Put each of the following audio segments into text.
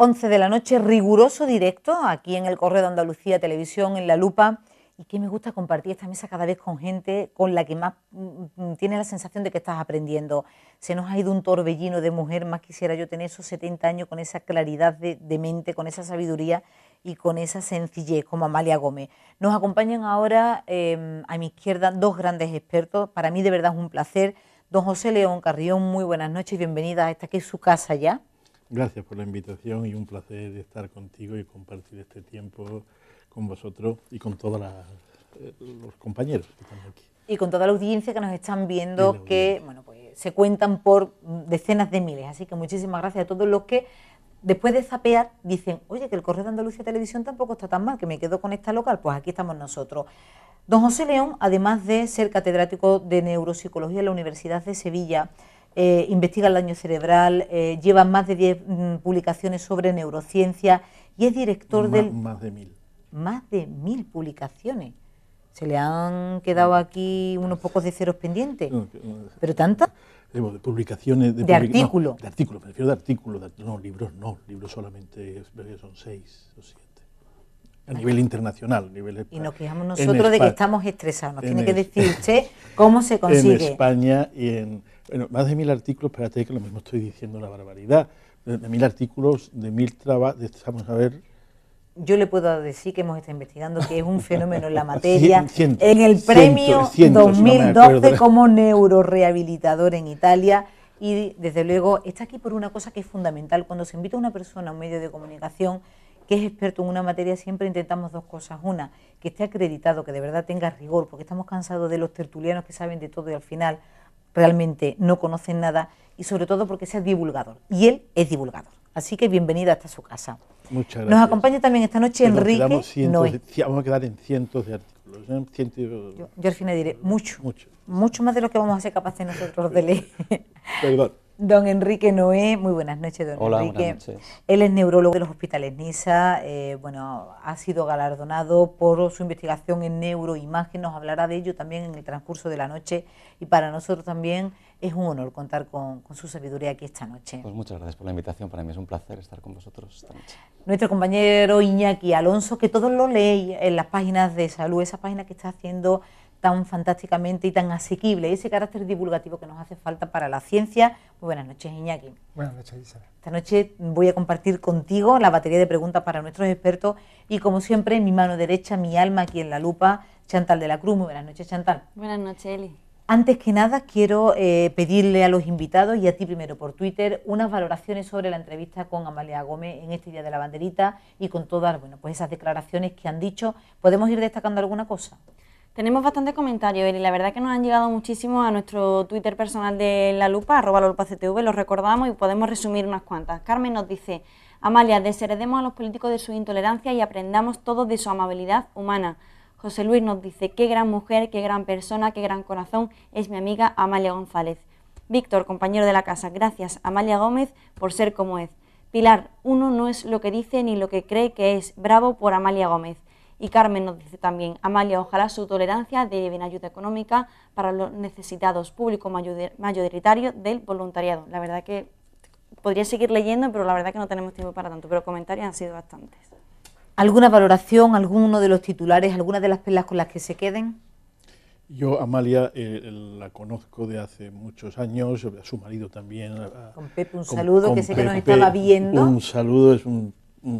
11 de la noche, riguroso directo, aquí en el Correo de Andalucía Televisión, en La Lupa, y que me gusta compartir esta mesa cada vez con gente con la que más tiene la sensación de que estás aprendiendo. Se nos ha ido un torbellino de mujer, más quisiera yo tener esos 70 años con esa claridad de mente, con esa sabiduría y con esa sencillez como Amalia Gómez. Nos acompañan ahora a mi izquierda dos grandes expertos, para mí de verdad es un placer. Don José León Carrión, muy buenas noches y bienvenida a esta que es su casa ya. Gracias por la invitación y un placer estar contigo y compartir este tiempo con vosotros y con todos los compañeros que están aquí. Y con toda la audiencia que nos están viendo, que bueno, pues, se cuentan por decenas de miles. Así que muchísimas gracias a todos los que, después de zapear, dicen, oye, que el Correo de Andalucía Televisión tampoco está tan mal, que me quedo con esta local. Pues aquí estamos nosotros. Don José León, además de ser catedrático de neuropsicología en la Universidad de Sevilla, investiga el daño cerebral, lleva más de 10 publicaciones sobre neurociencia y es director del... Más de 1000. Más de 1000 publicaciones. Se le han quedado aquí unos pocos de ceros pendientes. ¿Pero tantas? De publicaciones... De artículos. No, de artículos, me refiero de artículos. No, libros solamente son 6 o 7. A nivel internacional. Y nos quejamos nosotros de que estamos estresados. Nos tiene que decir usted cómo se consigue. En España y en... Bueno, más de 1000 artículos, espérate que lo mismo estoy diciendo una barbaridad. De 1000 artículos, de 1000 trabajos, vamos a ver... Yo le puedo decir que hemos estado investigando que es un fenómeno en la materia. Cientos, en el premio cientos, 2012 como neurorehabilitador en Italia. Y desde luego está aquí por una cosa que es fundamental. Cuando se invita a una persona a un medio de comunicación que es experto en una materia, siempre intentamos dos cosas. Una, que esté acreditado, que de verdad tenga rigor, porque estamos cansados de los tertulianos que saben de todo y al final realmente no conocen nada, y sobre todo porque sea divulgador. Y él es divulgador. Así que bienvenida hasta su casa. Muchas gracias. Nos acompaña también esta noche Enrique Noé. Vamos a quedar en cientos de artículos. Yo al final diré mucho más de lo que vamos a ser capaces nosotros de leer. Perdón. Don Enrique Noé, muy buenas noches, don Hola, Enrique. buenas noches. Él es neurólogo de los hospitales NISA, ha sido galardonado por su investigación en neuroimagen, nos hablará de ello también en el transcurso de la noche y para nosotros también es un honor contar con su sabiduría aquí esta noche. Pues muchas gracias por la invitación, para mí es un placer estar con vosotros esta noche. Nuestro compañero Iñaki Alonso, que todos lo leéis en las páginas de salud, esa página que está haciendo tan fantásticamente y tan asequible, ese carácter divulgativo que nos hace falta para la ciencia. Muy buenas noches, Iñaki. Buenas noches, Isabel. Esta noche voy a compartir contigo la batería de preguntas para nuestros expertos y, como siempre, en mi mano derecha, mi alma aquí en La Lupa, Chantal de la Cruz. Muy buenas noches, Chantal. Buenas noches, Eli. Antes que nada, quiero pedirle a los invitados y a ti primero por Twitter unas valoraciones sobre la entrevista con Amalia Gómez en este Día de la Banderita y con todas, bueno, pues esas declaraciones que han dicho. ¿Podemos ir destacando alguna cosa? Tenemos bastantes comentarios, Eli. La verdad que nos han llegado muchísimos a nuestro Twitter personal de La Lupa, @LaLupaCTV, los recordamos y podemos resumir unas cuantas. Carmen nos dice: Amalia, desheredemos a los políticos de su intolerancia y aprendamos todos de su amabilidad humana. José Luis nos dice: qué gran mujer, qué gran persona, qué gran corazón es mi amiga Amalia González. Víctor, compañero de la casa: gracias Amalia Gómez por ser como es. Pilar: uno no es lo que dice ni lo que cree que es. Bravo por Amalia Gómez. Y Carmen nos dice también: Amalia, ojalá su tolerancia dé en ayuda económica para los necesitados, público mayoritario del voluntariado. La verdad que podría seguir leyendo, pero la verdad que no tenemos tiempo para tanto, pero comentarios han sido bastantes. ¿Alguna valoración, alguno de los titulares, alguna de las perlas con las que se queden? Yo, Amalia, la conozco de hace muchos años, a su marido también. Con Pepe, un saludo, que sé que nos estaba viendo. Un saludo, es un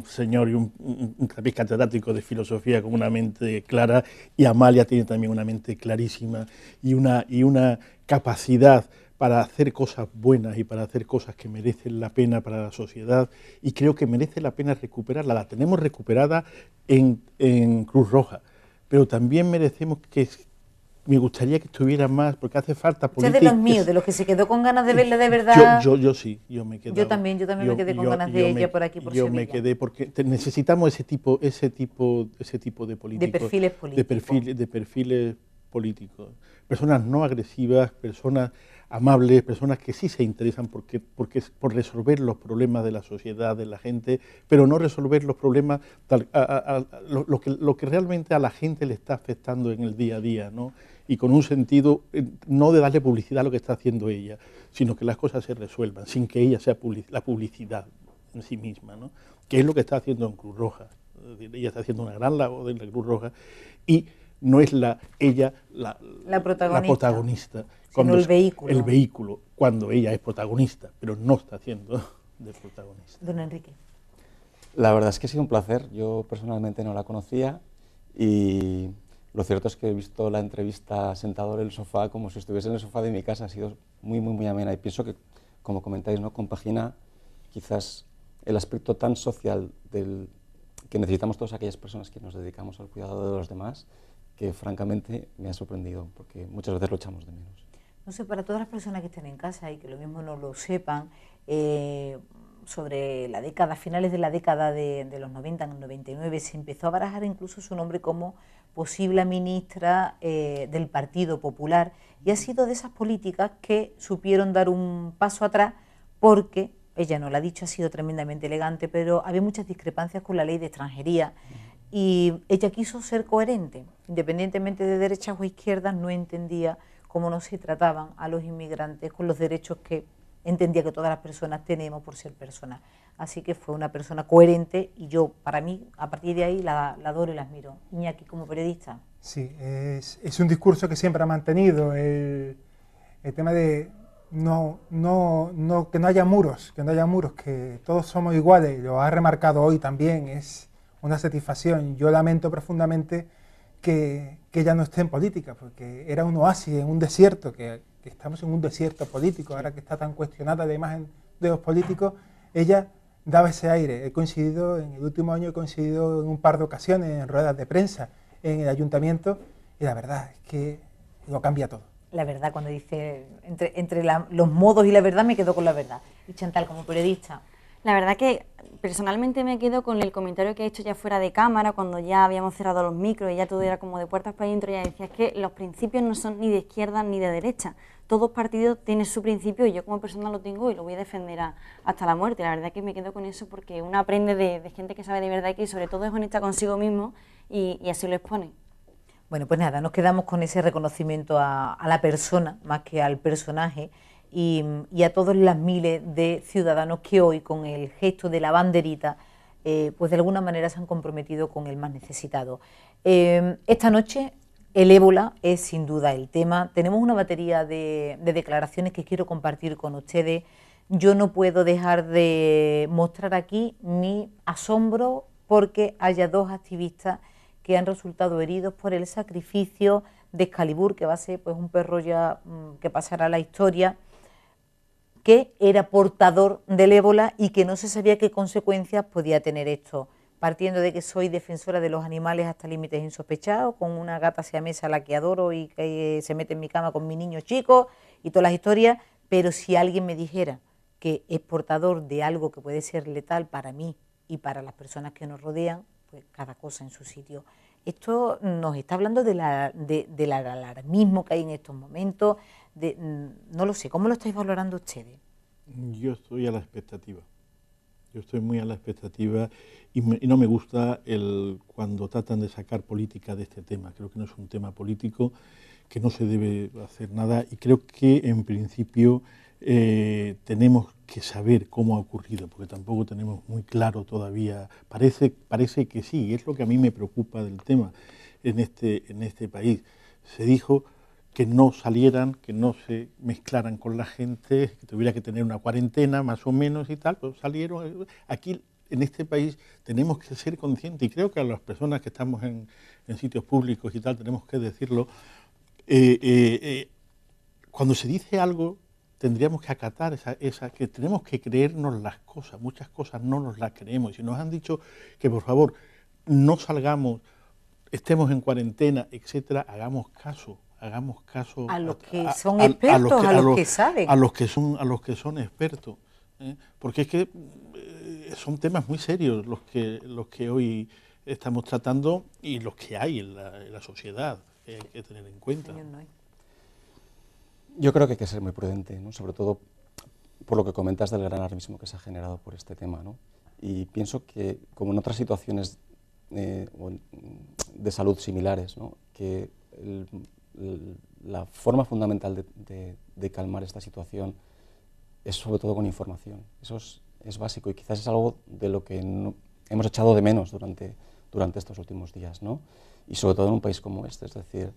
señor y un catedrático de filosofía con una mente clara, y Amalia tiene también una mente clarísima y una capacidad para hacer cosas buenas y para hacer cosas que merecen la pena para la sociedad, y creo que merece la pena recuperarla. La tenemos recuperada en Cruz Roja, pero también merecemos que... Me gustaría que estuviera más, porque hace falta política. Usted de los míos, de los que se quedó con ganas de verla de verdad. Yo sí, yo me quedé. Yo también me quedé con ganas de ella por aquí, por Sevilla. Yo me quedé porque necesitamos ese tipo de políticos. De perfiles políticos. De perfiles políticos. Personas no agresivas, personas amables, personas que sí se interesan por resolver los problemas de la sociedad, de la gente, pero no resolver los problemas, lo que realmente a la gente le está afectando en el día a día, ¿no? Y con un sentido no de darle publicidad a lo que está haciendo ella, sino que las cosas se resuelvan sin que ella sea la publicidad en sí misma, ¿no? Que es lo que está haciendo en Cruz Roja. Es decir, ella está haciendo una gran labor en la Cruz Roja y no es ella la protagonista, sino el vehículo. El vehículo, cuando ella es protagonista, pero no está haciendo de protagonista. Don Enrique. La verdad es que ha sido un placer. Yo personalmente no la conocía y lo cierto es que he visto la entrevista sentado en el sofá como si estuviese en el sofá de mi casa. Ha sido muy amena y pienso que, como comentáis, ¿no?, compagina quizás el aspecto tan social que necesitamos todas aquellas personas que nos dedicamos al cuidado de los demás, que francamente me ha sorprendido, porque muchas veces lo echamos de menos. No sé, para todas las personas que estén en casa y que lo mismo no lo sepan, sobre la década, finales de la década de los 90, en el 99, se empezó a barajar incluso su nombre como posible ministra del Partido Popular, y ha sido de esas políticas que supieron dar un paso atrás porque, ella no lo ha dicho, ha sido tremendamente elegante, pero había muchas discrepancias con la ley de extranjería y ella quiso ser coherente, independientemente de derechas o izquierdas, no entendía cómo no se trataban a los inmigrantes con los derechos que entendía que todas las personas tenemos por ser personas. Así que fue una persona coherente y yo, para mí, a partir de ahí la adoro y la admiro. Iñaki, como periodista. Sí, es un discurso que siempre ha mantenido el tema de que no haya muros, que todos somos iguales. Lo ha remarcado hoy también, es una satisfacción. Yo lamento profundamente que ella no esté en política, porque era un oasis en un desierto, que estamos en un desierto político, ahora que está tan cuestionada la imagen de los políticos, ella daba ese aire. En el último año he coincidido en un par de ocasiones, en ruedas de prensa, en el ayuntamiento, y la verdad es que lo cambia todo. La verdad, cuando dice entre los modos y la verdad, me quedo con la verdad. Y Chantal, como periodista. La verdad que personalmente me quedo con el comentario que he hecho ya fuera de cámara, cuando ya habíamos cerrado los micros y ya todo era como de puertas para adentro. Ya decía, es que los principios no son ni de izquierda ni de derecha. Todos partidos tienen su principio y yo como persona lo tengo y lo voy a defender hasta la muerte. La verdad que me quedo con eso porque uno aprende de gente que sabe de verdad y que sobre todo es honesta consigo mismo y así lo expone. Bueno, pues nada, nos quedamos con ese reconocimiento a la persona más que al personaje y a todos los miles de ciudadanos que hoy, con el gesto de la banderita, pues de alguna manera se han comprometido con el más necesitado. Esta noche el ébola es sin duda el tema. Tenemos una batería de declaraciones que quiero compartir con ustedes. Yo no puedo dejar de mostrar aquí mi asombro porque haya dos activistas que han resultado heridos por el sacrificio de Excalibur, que va a ser pues un perro ya que pasará a la historia, que era portador del ébola y que no se sabía qué consecuencias podía tener esto. Partiendo de que soy defensora de los animales hasta límites insospechados, con una gata siamesa a la que adoro y que se mete en mi cama con mi niño chico y todas las historias, pero si alguien me dijera que es portador de algo que puede ser letal para mí y para las personas que nos rodean, pues cada cosa en su sitio. Esto nos está hablando del alarmismo que hay en estos momentos, no lo sé, ¿cómo lo estáis valorando ustedes? Yo estoy a la expectativa. Yo estoy muy a la expectativa y no me gusta cuando tratan de sacar política de este tema. Creo que no es un tema político, que no se debe hacer nada y creo que en principio tenemos que saber cómo ha ocurrido, porque tampoco tenemos muy claro todavía. Parece que sí, es lo que a mí me preocupa del tema en este país. Se dijo que no salieran, que no se mezclaran con la gente, que tuviera que tener una cuarentena más o menos y tal, pero salieron. Aquí en este país tenemos que ser conscientes, y creo que a las personas que estamos en sitios públicos y tal tenemos que decirlo, cuando se dice algo tendríamos que acatar que tenemos que creernos las cosas, muchas cosas no nos las creemos, y si nos han dicho que por favor no salgamos, estemos en cuarentena, etcétera, hagamos caso a los que son expertos, a los que saben, a los que son expertos, porque es que son temas muy serios los que hoy estamos tratando y los que hay en la sociedad que hay que tener en cuenta. Yo creo que hay que ser muy prudente, ¿no? Sobre todo por lo que comentas del gran alarmismo que se ha generado por este tema, ¿no? Y pienso que, como en otras situaciones de salud similares, ¿no?, que la forma fundamental de calmar esta situación es sobre todo con información. Esos es básico y quizás es algo de lo que hemos echado de menos durante estos últimos días, ¿no? Y sobre todo en un país como este, es decir,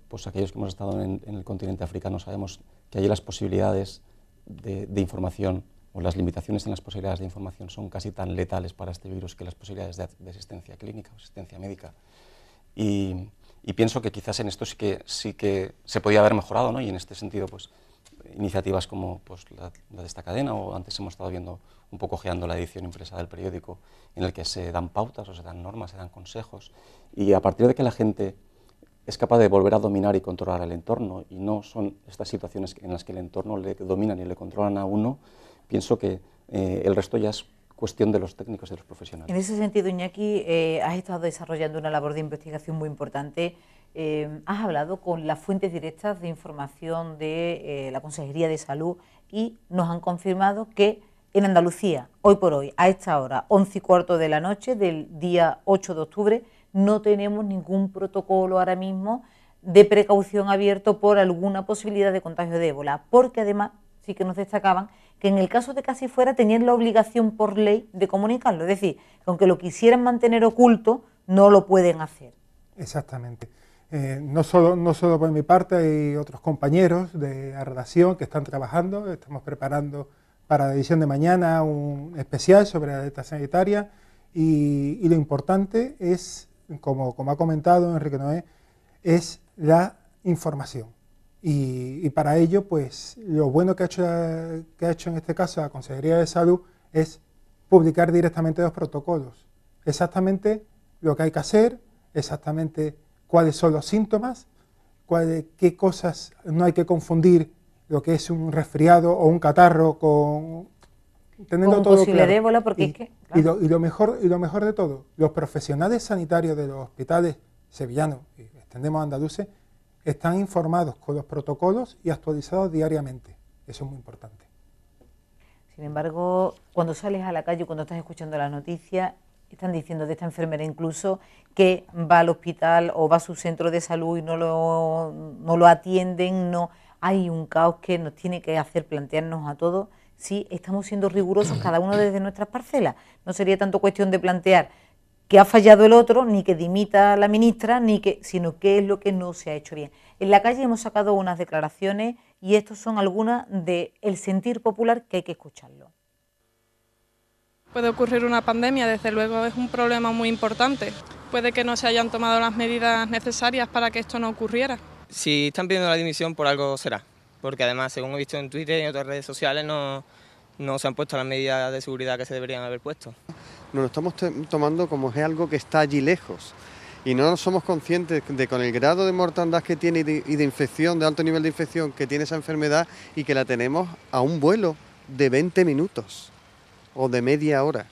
pues aquellos que hemos estado en el continente africano sabemos que allí las posibilidades de información o las limitaciones en las posibilidades de información son casi tan letales para este virus que las posibilidades de asistencia clínica o asistencia médica. Y pienso que quizás en esto sí que se podía haber mejorado, ¿no? Y en este sentido, pues, iniciativas como pues, la de esta cadena, o antes hemos estado viendo un poco ojeando la edición impresa del periódico, en el que se dan pautas o se dan normas, se dan consejos, y a partir de que la gente es capaz de volver a dominar y controlar el entorno, y no son estas situaciones en las que el entorno le dominan y le controlan a uno, pienso que el resto ya es cuestión de los técnicos y de los profesionales. En ese sentido, Iñaki, has estado desarrollando una labor de investigación muy importante. Has hablado con las fuentes directas de información de la Consejería de Salud y nos han confirmado que en Andalucía, hoy por hoy, a esta hora, 11:15 de la noche del día 8 de octubre, no tenemos ningún protocolo ahora mismo de precaución abierto por alguna posibilidad de contagio de ébola, porque además sí que nos destacaban que en el caso de que así fuera tenían la obligación por ley de comunicarlo, es decir, que aunque lo quisieran mantener oculto, no lo pueden hacer. Exactamente. No solo por mi parte, hay otros compañeros de la redacción que están trabajando, estamos preparando para la edición de mañana un especial sobre la alerta sanitaria y lo importante es, como ha comentado Enrique Noé, es la información. Y para ello, pues lo bueno que ha hecho en este caso la Consejería de Salud es publicar directamente los protocolos, exactamente lo que hay que hacer, exactamente cuáles son los síntomas, qué cosas no hay que confundir lo que es un resfriado o un catarro con teniendo todo posible claro. de ébola, porque es que claro. y lo mejor de todo, los profesionales sanitarios de los hospitales sevillanos y extendemos a andaluces están informados con los protocolos y actualizados diariamente. Eso es muy importante. Sin embargo, cuando sales a la calle, cuando estás escuchando las noticias, están diciendo de esta enfermera incluso que va al hospital o va a su centro de salud y no lo atienden, no hay un caos que nos tiene que hacer plantearnos a todos si estamos siendo rigurosos cada uno desde nuestras parcelas. No sería tanto cuestión de plantear que ha fallado el otro, ni que dimita la ministra, sino qué es lo que no se ha hecho bien. En la calle hemos sacado unas declaraciones y estos son algunas del sentir popular que hay que escucharlo. Puede ocurrir una pandemia, desde luego es un problema muy importante. Puede que no se hayan tomado las medidas necesarias para que esto no ocurriera. Si están pidiendo la dimisión, por algo será, porque además, según he visto en Twitter y en otras redes sociales, no se han puesto las medidas de seguridad que se deberían haber puesto. Nos lo estamos tomando como es algo que está allí lejos y no somos conscientes de con el grado de mortandad que tiene y de infección, de alto nivel de infección que tiene esa enfermedad y que la tenemos a un vuelo de 20 minutos o de media hora.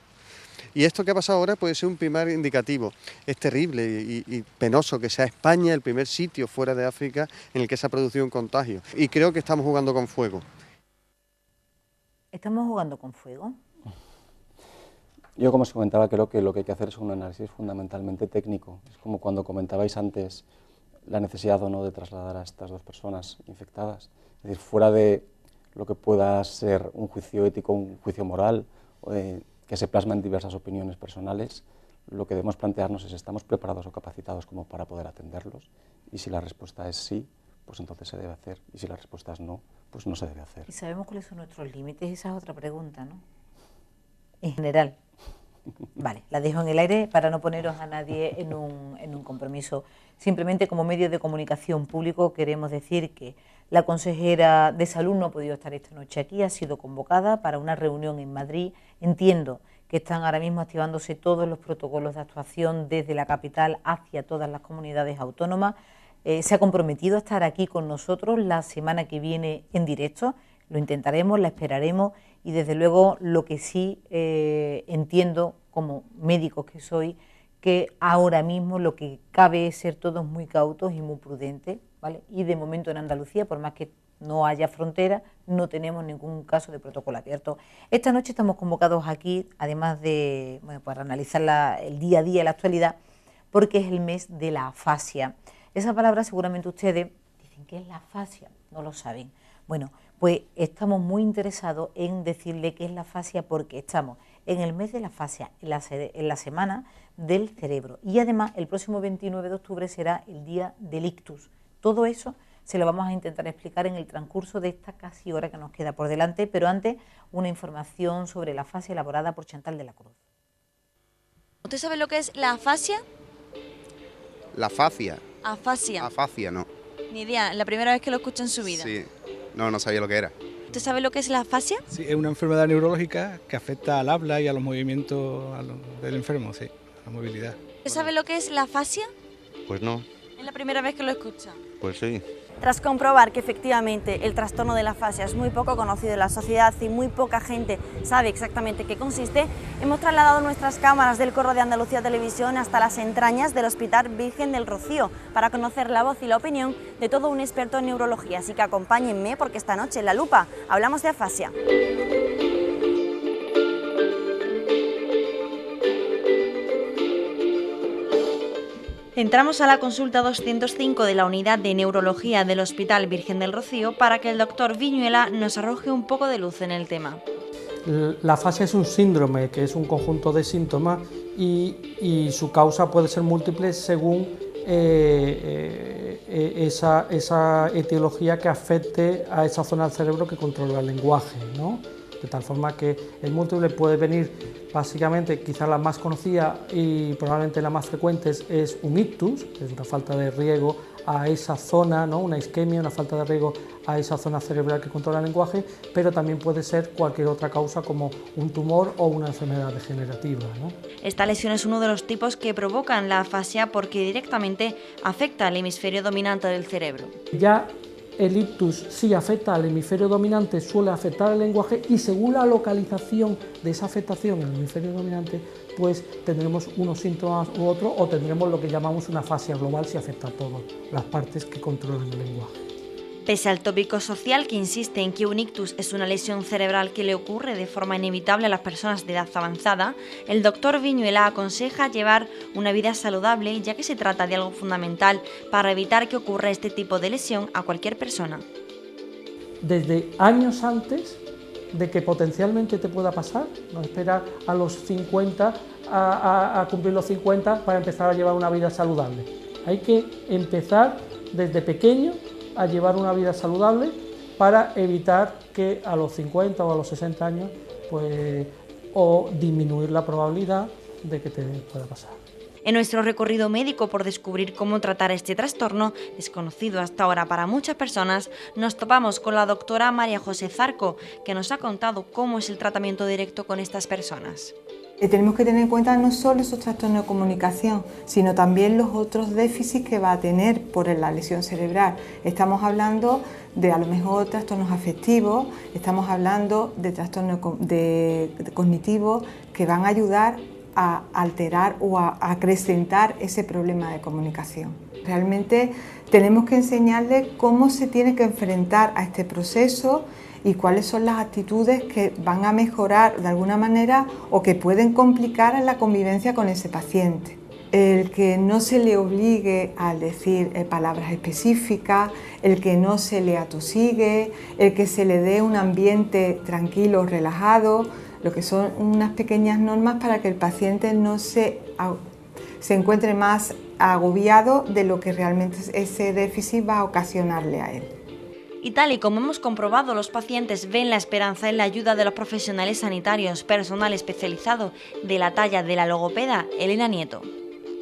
Y esto que ha pasado ahora puede ser un primer indicativo. Es terrible y penoso que sea España el primer sitio fuera de África en el que se ha producido un contagio. Y creo que estamos jugando con fuego. ¿Estamos jugando con fuego? Yo, como os comentaba, creo que lo que hay que hacer es un análisis fundamentalmente técnico. Es como cuando comentabais antes la necesidad o no de trasladar a estas dos personas infectadas. Es decir, fuera de lo que pueda ser un juicio ético, un juicio moral, que se plasma en diversas opiniones personales, lo que debemos plantearnos es: ¿estamos preparados o capacitados como para poder atenderlos? Y si la respuesta es sí, pues entonces se debe hacer. Y si la respuesta es no, pues no se debe hacer. ¿Y sabemos cuáles son nuestros límites? Esa es otra pregunta, ¿no? En general. Vale, la dejo en el aire para no poneros a nadie en un compromiso. Simplemente, como medio de comunicación público, queremos decir que la consejera de Salud no ha podido estar esta noche aquí, ha sido convocada para una reunión en Madrid. Entiendo que están ahora mismo activándose todos los protocolos de actuación desde la capital hacia todas las comunidades autónomas. Se ha comprometido a estar aquí con nosotros la semana que viene en directo. Lo intentaremos, la esperaremos y desde luego lo que sí entiendo como médico que soy, que ahora mismo lo que cabe es ser todos muy cautos y muy prudentes, ¿vale? Y de momento en Andalucía, por más que no haya frontera, no tenemos ningún caso de protocolo abierto. Esta noche estamos convocados aquí, además de, para analizar el día a día, la actualidad, porque es el mes de la afasia. Esa palabra seguramente ustedes dicen que es la afasia, no lo saben. Bueno, pues estamos muy interesados en decirle qué es la afasia porque estamos en el mes de la afasia, en la semana del cerebro. Y además el próximo 29 de octubre será el día del ictus. Todo eso se lo vamos a intentar explicar en el transcurso de esta casi hora que nos queda por delante, pero antes una información sobre la afasia elaborada por Chantal de la Cruz. ¿Usted sabe lo que es la afasia? La fascia. Afasia. Afasia, no. Ni idea, la primera vez que lo escucho en su vida. Sí, no sabía lo que era. ¿Usted sabe lo que es la afasia? Sí, es una enfermedad neurológica que afecta al habla y a los movimientos del enfermo, sí, a la movilidad. ¿Usted sabe lo que es la afasia? Pues no, Es la primera vez que lo escucha. pues sí. Tras comprobar que efectivamente el trastorno de la afasia es muy poco conocido en la sociedad y muy poca gente sabe exactamente qué consiste, hemos trasladado nuestras cámaras del Correo de Andalucía Televisión hasta las entrañas del Hospital Virgen del Rocío para conocer la voz y la opinión de todo un experto en neurología. Así que acompáñenme porque esta noche en La Lupa hablamos de afasia. Entramos a la consulta 205 de la Unidad de Neurología del Hospital Virgen del Rocío para que el doctor Viñuela nos arroje un poco de luz en el tema. La afasia es un síndrome, que es un conjunto de síntomas y su causa puede ser múltiple según esa etiología que afecte a esa zona del cerebro que controla el lenguaje, ¿no? De tal forma que el múltiple puede venir, básicamente, quizás la más conocida y probablemente la más frecuente es un ictus, que es una falta de riego a esa zona, ¿no? Una isquemia, una falta de riego a esa zona cerebral que controla el lenguaje, pero también puede ser cualquier otra causa como un tumor o una enfermedad degenerativa, ¿no? Esta lesión es uno de los tipos que provocan la afasia porque directamente afecta al hemisferio dominante del cerebro. Ya el ictus, si afecta al hemisferio dominante, suele afectar al lenguaje y según la localización de esa afectación en el hemisferio dominante, pues tendremos unos síntomas u otros o tendremos lo que llamamos una afasia global si afecta a todas las partes que controlan el lenguaje. Pese al tópico social que insiste en que un ictus es una lesión cerebral que le ocurre de forma inevitable a las personas de edad avanzada, el doctor Viñuela aconseja llevar una vida saludable ya que se trata de algo fundamental para evitar que ocurra este tipo de lesión a cualquier persona. Desde años antes de que potencialmente te pueda pasar, no esperar a los 50, a cumplir los 50 para empezar a llevar una vida saludable. Hay que empezar desde pequeño a llevar una vida saludable para evitar que a los 50 o a los 60 años pues, o disminuir la probabilidad de que te pueda pasar. En nuestro recorrido médico por descubrir cómo tratar este trastorno, desconocido hasta ahora para muchas personas, nos topamos con la doctora María José Zarco, que nos ha contado cómo es el tratamiento directo con estas personas. Tenemos que tener en cuenta no solo esos trastornos de comunicación, sino también los otros déficits que va a tener por la lesión cerebral. Estamos hablando de a lo mejor trastornos afectivos, estamos hablando de trastornos cognitivos que van a ayudar a alterar o a acrecentar ese problema de comunicación. Realmente tenemos que enseñarles cómo se tiene que enfrentar a este proceso y cuáles son las actitudes que van a mejorar de alguna manera o que pueden complicar la convivencia con ese paciente. El que no se le obligue a decir palabras específicas, el que no se le atosigue, el que se le dé un ambiente tranquilo, relajado, lo que son unas pequeñas normas para que el paciente no se encuentre más agobiado de lo que realmente ese déficit va a ocasionarle a él. Y tal y como hemos comprobado, los pacientes ven la esperanza en la ayuda de los profesionales sanitarios, personal especializado de la talla de la logopeda Elena Nieto.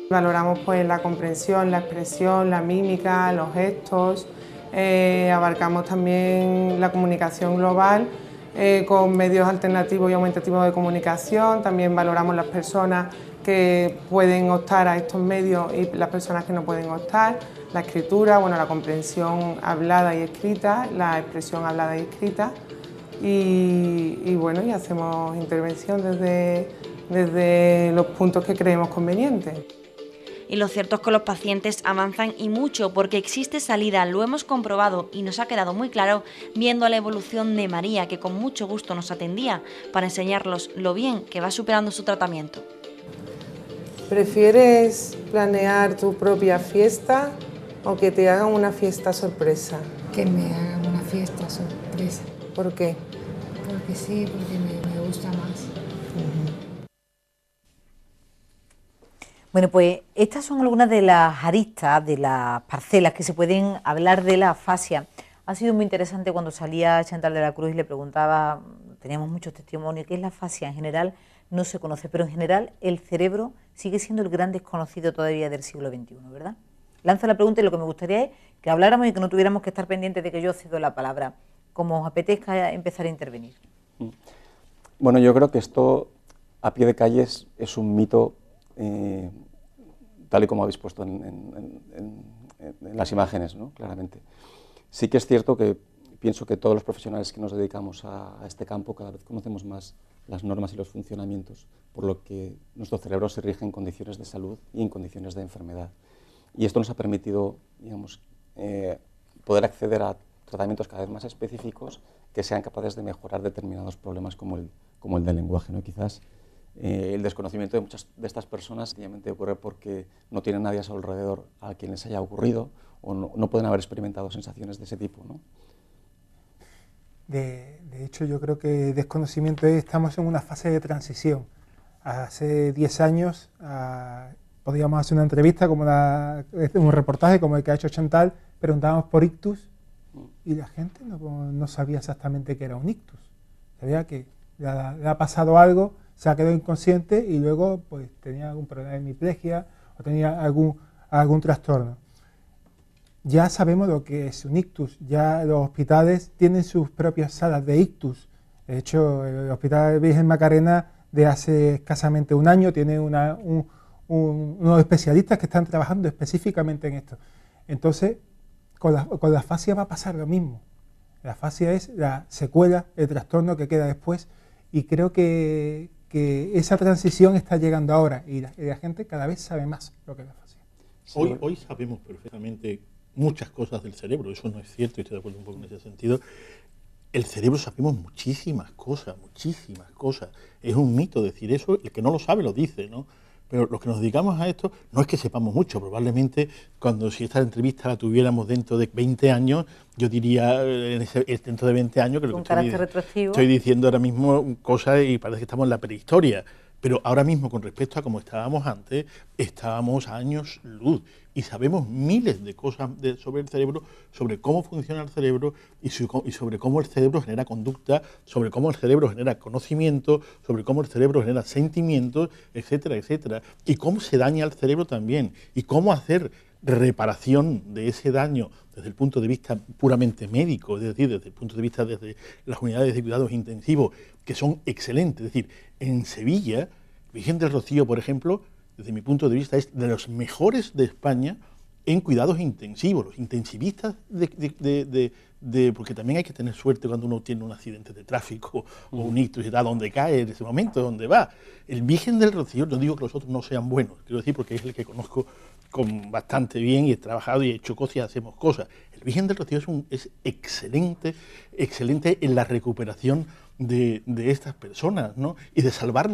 Valoramos pues la comprensión, la expresión, la mímica, los gestos, abarcamos también la comunicación global con medios alternativos y aumentativos de comunicación, también valoramos las personas que pueden optar a estos medios y las personas que no pueden optar, la escritura, bueno, la comprensión hablada y escrita, la expresión hablada y escrita y bueno, y hacemos intervención desde los puntos que creemos convenientes. Y lo cierto es que los pacientes avanzan y mucho porque existe salida, lo hemos comprobado y nos ha quedado muy claro viendo la evolución de María, que con mucho gusto nos atendía para enseñarlos lo bien que va superando su tratamiento. ¿Prefieres planear tu propia fiesta o que te hagan una fiesta sorpresa? Que me hagan una fiesta fiesta sorpresa. ¿Por qué? Porque sí, porque me gusta más. Bueno, pues estas son algunas de las aristas, de las parcelas que se pueden hablar de la afasia. Ha sido muy interesante cuando salía Chantal de la Cruz y le preguntaba, teníamos muchos testimonios, ¿qué es la afasia? En general no se conoce, pero en general el cerebro sigue siendo el gran desconocido todavía del siglo XXI, ¿verdad? Lanzo la pregunta y lo que me gustaría es que habláramos y que no tuviéramos que estar pendientes de que yo cedo la palabra, como os apetezca empezar a intervenir. Bueno, yo creo que esto a pie de calle es un mito, tal y como habéis puesto en las imágenes, ¿no? Claramente. Sí que es cierto que pienso que todos los profesionales que nos dedicamos a este campo cada vez conocemos más las normas y los funcionamientos, por lo que nuestro cerebro se rige en condiciones de salud y en condiciones de enfermedad. Y esto nos ha permitido, digamos, poder acceder a tratamientos cada vez más específicos que sean capaces de mejorar determinados problemas como el del lenguaje, ¿no? Quizás el desconocimiento de muchas de estas personas sencillamente ocurre porque no tienen nadie a su alrededor a quien les haya ocurrido o no pueden haber experimentado sensaciones de ese tipo, ¿no? De hecho, yo creo que desconocimiento estamos en una fase de transición. Hace 10 años podíamos hacer una entrevista, un reportaje como el que ha hecho Chantal, preguntábamos por ictus y la gente no sabía exactamente qué era un ictus. Sabía que le ha pasado algo, se ha quedado inconsciente y luego pues tenía algún problema de hemiplegia o tenía algún trastorno. Ya sabemos lo que es un ictus, ya los hospitales tienen sus propias salas de ictus. De hecho, el Hospital Virgen Macarena de hace escasamente un año tiene unos especialistas que están trabajando específicamente en esto. Entonces, con la afasia va a pasar lo mismo. La afasia es la secuela, el trastorno que queda después, y creo que esa transición está llegando ahora y la gente cada vez sabe más lo que es la afasia. Hoy sabemos perfectamente muchas cosas del cerebro, eso no es cierto y estoy de acuerdo un poco en ese sentido. El cerebro sabemos muchísimas cosas, es un mito decir eso, el que no lo sabe lo dice, ¿no? Pero los que nos dedicamos a esto no es que sepamos mucho, probablemente si esta entrevista la tuviéramos dentro de 20 años, yo diría dentro de 20 años que lo que estoy diciendo ahora mismo cosas y parece que estamos en la prehistoria. Pero ahora mismo, con respecto a cómo estábamos antes, estábamos a años luz y sabemos miles de cosas sobre el cerebro, sobre cómo funciona el cerebro y sobre cómo el cerebro genera conducta, sobre cómo el cerebro genera conocimiento, sobre cómo el cerebro genera sentimientos, etcétera, etcétera. Y cómo se daña el cerebro también y cómo hacer reparación de ese daño desde el punto de vista puramente médico, es decir, desde el punto de vista desde las unidades de cuidados intensivos, que son excelentes. Es decir, en Sevilla, Virgen del Rocío, por ejemplo, desde mi punto de vista, es de los mejores de España en cuidados intensivos. Los intensivistas porque también hay que tener suerte cuando uno tiene un accidente de tráfico o un ictus y tal, donde cae en ese momento, donde va. El Virgen del Rocío, no digo que los otros no sean buenos, quiero decir porque es el que conozco bastante bien y he trabajado y he hecho cosas y hacemos cosas. El Virgen del Rocío es excelente en la recuperación de estas personas, ¿no? y de salvar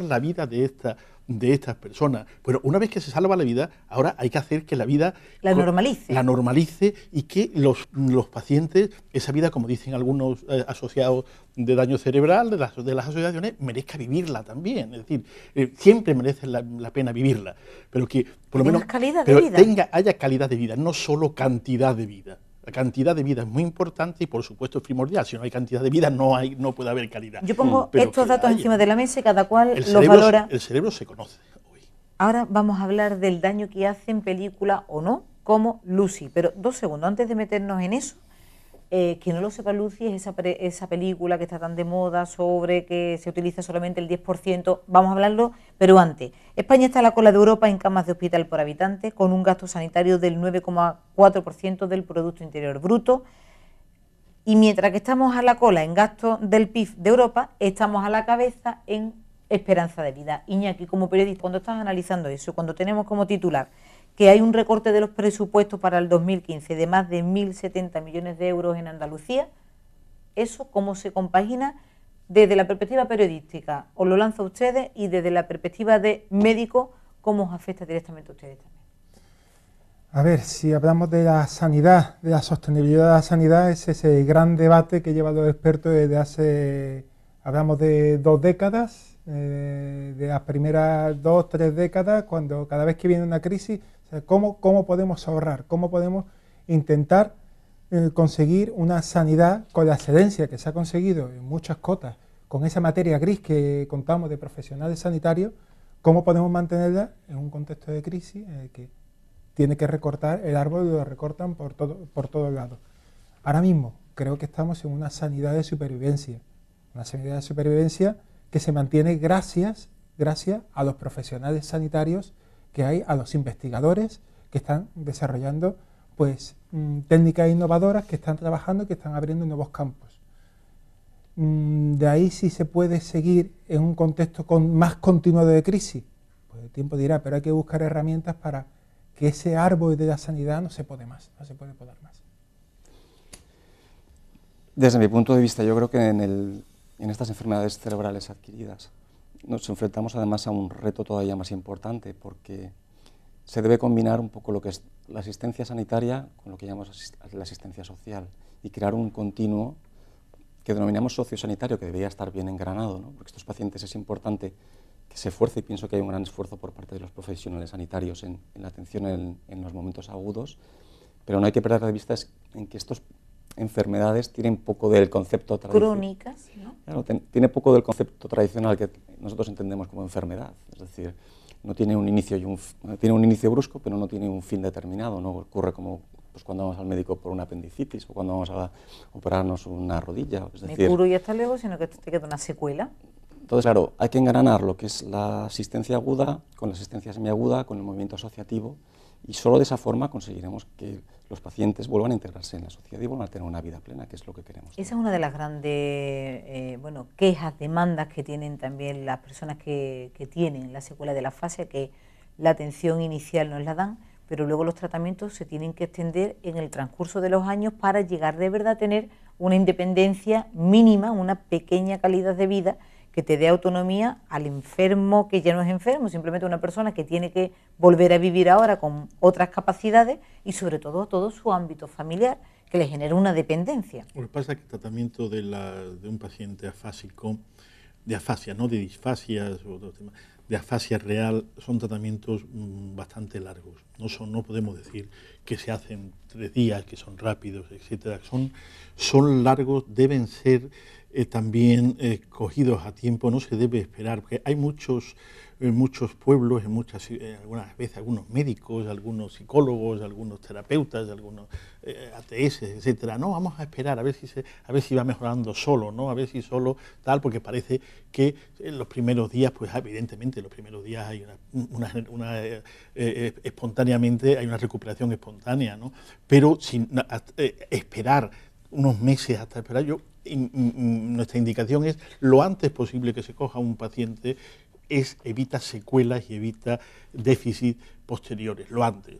la vida de estas personas. Pero una vez que se salva la vida, ahora hay que hacer que la vida la normalice y que los pacientes, esa vida, como dicen algunos asociados de daño cerebral, de las asociaciones, merezca vivirla también. Es decir, siempre merece la pena vivirla, pero que por lo menos haya calidad de vida, no solo cantidad de vida. La cantidad de vida es muy importante y por supuesto es primordial. Si no hay cantidad de vida no puede haber calidad. Yo pongo estos datos encima de la mesa y cada cual los valora. El cerebro se conoce hoy. Ahora vamos a hablar del daño que hace en película o no, como Lucy. Pero 2 segundos, antes de meternos en eso, quien no lo sepa, Lucy es esa película que está tan de moda sobre que se utiliza solamente el 10%. Vamos a hablarlo, pero antes. España está a la cola de Europa en camas de hospital por habitante, con un gasto sanitario del 9,4% del Producto Interior Bruto. Y mientras que estamos a la cola en gasto del PIB de Europa, estamos a la cabeza en esperanza de vida. Iñaki, como periodista, cuando estás analizando eso, cuando tenemos como titular que hay un recorte de los presupuestos para el 2015 de más de 1.070 millones de euros en Andalucía, ¿eso cómo se compagina desde la perspectiva periodística? Os lo lanzo a ustedes y desde la perspectiva de médico, ¿cómo os afecta directamente a ustedes también? A ver, si hablamos de la sanidad, de la sostenibilidad de la sanidad, es ese gran debate que llevan los expertos desde hace, hablamos de 2 décadas, de las primeras 2 o 3 décadas, cuando cada vez que viene una crisis, o sea, ¿cómo podemos ahorrar? ¿Cómo podemos intentar conseguir una sanidad con la excelencia que se ha conseguido en muchas cotas, con esa materia gris que contamos de profesionales sanitarios? ¿Cómo podemos mantenerla en un contexto de crisis en el que tiene que recortar el árbol y lo recortan por todos lados? Ahora mismo creo que estamos en una sanidad de supervivencia que se mantiene gracias a los profesionales sanitarios que hay, a los investigadores que están desarrollando pues técnicas innovadoras, que están trabajando, que están abriendo nuevos campos. De ahí si se puede seguir en un contexto más continuado de crisis, pues el tiempo dirá, pero hay que buscar herramientas para que ese árbol de la sanidad no se puede podar más. Desde mi punto de vista, yo creo que en estas enfermedades cerebrales adquiridas nos enfrentamos además a un reto todavía más importante, porque se debe combinar un poco lo que es la asistencia sanitaria con lo que llamamos la asistencia social y crear un continuo que denominamos sociosanitario, que debería estar bien engranado, ¿no? Porque estos pacientes es importante que se esfuerce, y pienso que hay un gran esfuerzo por parte de los profesionales sanitarios en la atención en los momentos agudos, pero no hay que perder de vista en que estas enfermedades tienen poco del concepto tradicional. Crónicas, ¿no? Claro, tiene poco del concepto tradicional que nosotros entendemos como enfermedad, es decir, no tiene un inicio tiene un inicio brusco, pero no tiene un fin determinado, no ocurre como pues cuando vamos al médico por una apendicitis o cuando vamos a operarnos una rodilla. Es decir, me curo y hasta luego, sino que te queda una secuela. Entonces, claro, hay que engranar lo que es la asistencia aguda con la asistencia semiaguda, con el movimiento asociativo, y solo de esa forma conseguiremos que los pacientes vuelvan a integrarse en la sociedad y vuelvan a tener una vida plena, que es lo que queremos. Esa es una de las grandes quejas, demandas que tienen también las personas que tienen la secuela de la afasia, que la atención inicial nos la dan, pero luego los tratamientos se tienen que extender en el transcurso de los años para llegar de verdad a tener una independencia mínima, una pequeña calidad de vida que te dé autonomía al enfermo que ya no es enfermo, simplemente una persona que tiene que volver a vivir ahora con otras capacidades y sobre todo su ámbito familiar, que le genera una dependencia. Lo que pasa es que el tratamiento de un paciente afásico, de afasia, no de disfasias o otros temas, de afasia real, son tratamientos bastante largos. No podemos decir que se hacen 3 días, que son rápidos, etcétera. Son largos, deben ser también cogidos a tiempo, no se debe esperar, porque hay muchos pueblos, algunas veces algunos médicos, algunos psicólogos, algunos terapeutas, algunos ATS, etcétera. No, vamos a esperar a ver si va mejorando solo, ¿no? A ver si solo tal, porque parece que en los primeros días, pues evidentemente en los primeros días hay espontáneamente hay una recuperación espontánea, ¿no? Pero sin esperar unos meses hasta esperar, nuestra indicación es lo antes posible que se coja un paciente, evita secuelas y evita déficits posteriores, lo antes.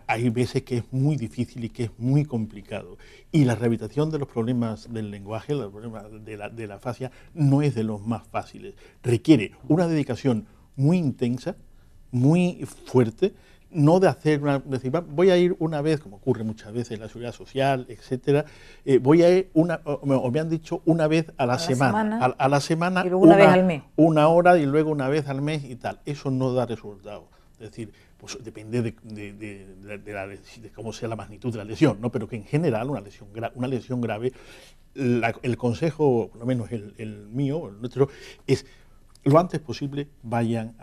Hay veces que es muy difícil y que es muy complicado. Y la rehabilitación de los problemas del lenguaje, los problemas de la afasia, no es de los más fáciles. Requiere una dedicación muy intensa, muy fuerte, no de decir, voy a ir una vez, como ocurre muchas veces en la seguridad social, etcétera, voy a ir o me han dicho una vez a la semana, a la semana y luego una vez al mes. Una hora y luego una vez al mes y tal. Eso no da resultado. Es decir, pues depende de cómo sea la magnitud de la lesión, ¿no? Pero que en general una lesión grave, el consejo, por lo menos el mío, el nuestro, es lo antes posible vayan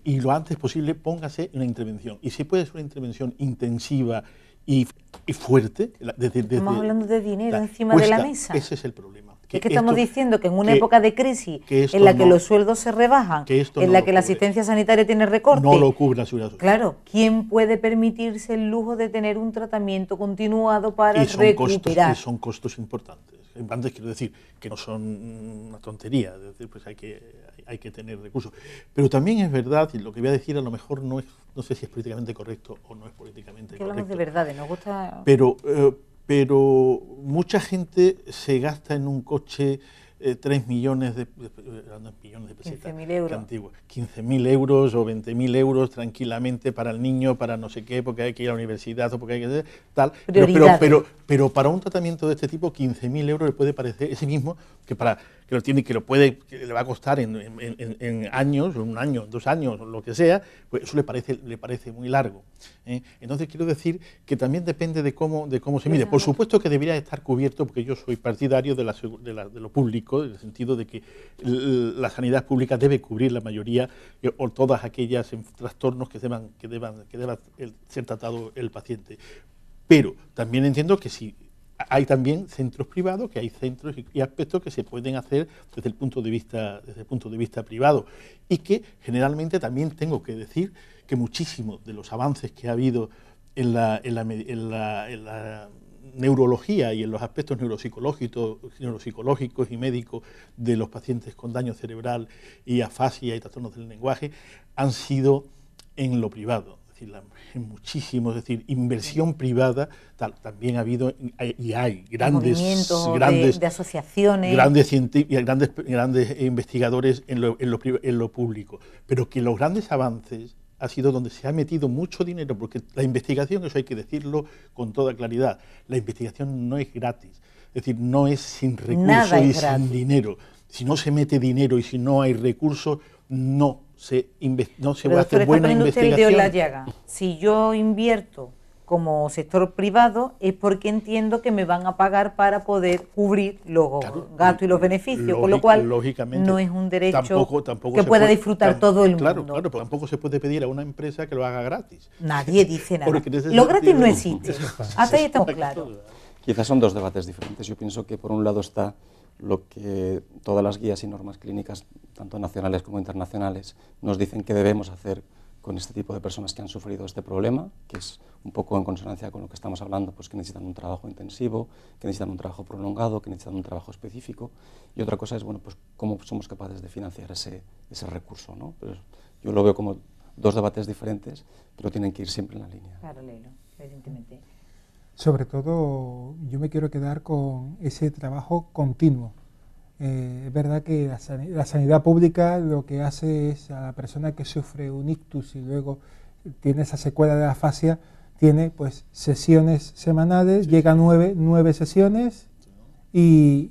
y lo antes posible póngase una intervención. Y si puede ser una intervención intensiva y fuerte. Estamos hablando de dinero encima de la mesa. Ese es el problema. Es que estamos diciendo que en una época de crisis en la que los sueldos se rebajan, en la que la asistencia sanitaria tiene recortes, no lo cubre la seguridad social. Claro, ¿quién puede permitirse el lujo de tener un tratamiento continuado para recuperar? Son costos importantes. Antes quiero decir que no son una tontería, es decir, pues hay que tener recursos. Pero también es verdad, y lo que voy a decir a lo mejor no sé si es políticamente correcto o no es políticamente correcto. Hablamos de verdad, nos gusta. Pero mucha gente se gasta en un coche 3 millones de pesetas. 15.000 euros. 15.000 euros o 20.000 euros tranquilamente para el niño, para no sé qué, porque hay que ir a la universidad o porque hay que hacer tal. Pero para un tratamiento de este tipo, 15.000 euros le puede parecer ese mismo que le va a costar en años, un año, 2 años, lo que sea, pues eso le parece muy largo. Entonces quiero decir que también depende de cómo se mide. Por supuesto que debería estar cubierto, porque yo soy partidario de lo público, en el sentido de que la sanidad pública debe cubrir la mayoría o todas aquellas trastornos que deba ser tratado el paciente. Pero también entiendo que si hay también centros privados, que hay centros y aspectos que se pueden hacer desde el punto de vista privado, y que generalmente también tengo que decir que muchísimos de los avances que ha habido en la neurología y en los aspectos neuropsicológicos y médicos de los pacientes con daño cerebral y afasia y trastornos del lenguaje han sido en lo privado. Es decir, inversión privada, también ha habido y hay grandes de asociaciones, grandes investigadores en lo público, pero que los grandes avances ha sido donde se ha metido mucho dinero, porque la investigación, eso hay que decirlo con toda claridad, la investigación no es gratis, es decir, no es sin recursos y sin dinero. Si no se mete dinero y si no hay recursos, no se va a hacer buena investigación. Si yo invierto como sector privado es porque entiendo que me van a pagar para poder cubrir los gastos y los beneficios, con lo cual no es un derecho que pueda disfrutar todo el mundo. Claro, pero tampoco se puede pedir a una empresa que lo haga gratis. Nadie dice nada. Lo gratis no existe. Hasta ahí estamos claros. Quizás son dos debates diferentes. Yo pienso que por un lado está lo que todas las guías y normas clínicas, tanto nacionales como internacionales, nos dicen que debemos hacer con este tipo de personas que han sufrido este problema, que es un poco en consonancia con lo que estamos hablando, pues que necesitan un trabajo intensivo, que necesitan un trabajo prolongado, que necesitan un trabajo específico. Y otra cosa es, bueno, pues cómo somos capaces de financiar ese recurso, ¿no? Pero yo lo veo como dos debates diferentes, pero tienen que ir siempre en la línea. Paralelo, evidentemente. Sobre todo, yo me quiero quedar con ese trabajo continuo. Es verdad que la sanidad pública lo que hace es a la persona que sufre un ictus y luego tiene esa secuela de afasia, tiene pues sesiones semanales, llega a 9 sesiones y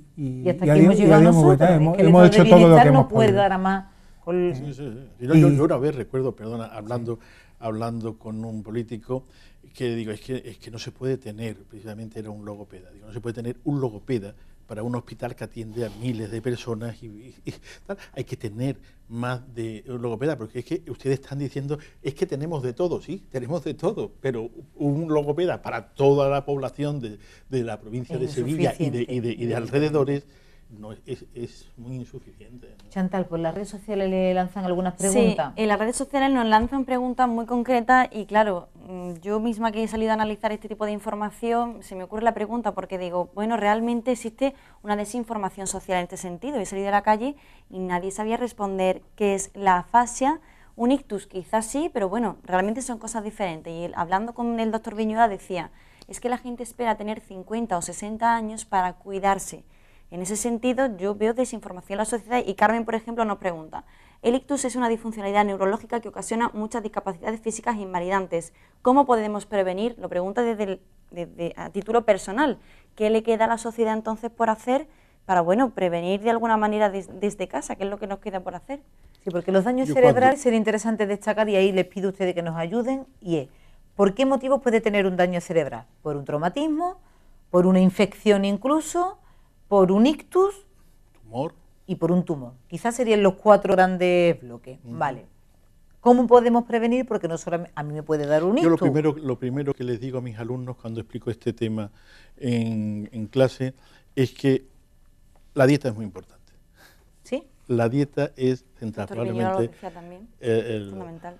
hasta aquí hemos llegado nosotros. Hemos hecho todo lo que hemos podido. Dar a más con... Yo una vez recuerdo, perdona, hablando con un político, que digo, es que no se puede tener, precisamente era un logopeda, digo, no se puede tener un logopeda para un hospital que atiende a miles de personas y tal. Hay que tener más de un logopeda, porque es que ustedes están diciendo, es que tenemos de todo, sí, tenemos de todo, pero un logopeda para toda la población de la provincia de Sevilla y de alrededores, no, es muy insuficiente, ¿no? Chantal, ¿por las redes sociales le lanzan algunas preguntas? Sí, en las redes sociales nos lanzan preguntas muy concretas y claro, yo misma que he salido a analizar este tipo de información, se me ocurre la pregunta porque digo, bueno, realmente existe una desinformación social en este sentido. He salido a la calle y nadie sabía responder qué es la afasia, un ictus quizás sí, pero bueno, realmente son cosas diferentes. Y hablando con el doctor Viñuda decía, es que la gente espera tener 50 o 60 años para cuidarse. En ese sentido, yo veo desinformación en la sociedad y Carmen, por ejemplo, nos pregunta, el ictus es una disfuncionalidad neurológica que ocasiona muchas discapacidades físicas invalidantes. ¿Cómo podemos prevenir? Lo pregunta a título personal. ¿Qué le queda a la sociedad entonces por hacer para, bueno, prevenir de alguna manera desde casa? ¿Qué es lo que nos queda por hacer? Sí, porque los daños cerebrales sería interesante destacar, y ahí les pido a ustedes que nos ayuden, y es, ¿por qué motivos puede tener un daño cerebral? ¿Por un traumatismo? ¿Por una infección incluso? ¿Por un ictus? ¿Tumor? Y por un tumor. Quizás serían los 4 grandes bloques. Vale. ¿Cómo podemos prevenir? Porque no solamente a mí me puede dar un ictus. Yo lo primero que les digo a mis alumnos cuando explico este tema en clase es que la dieta es muy importante. ¿Sí? La dieta es central. Probablemente lo decía también, fundamental.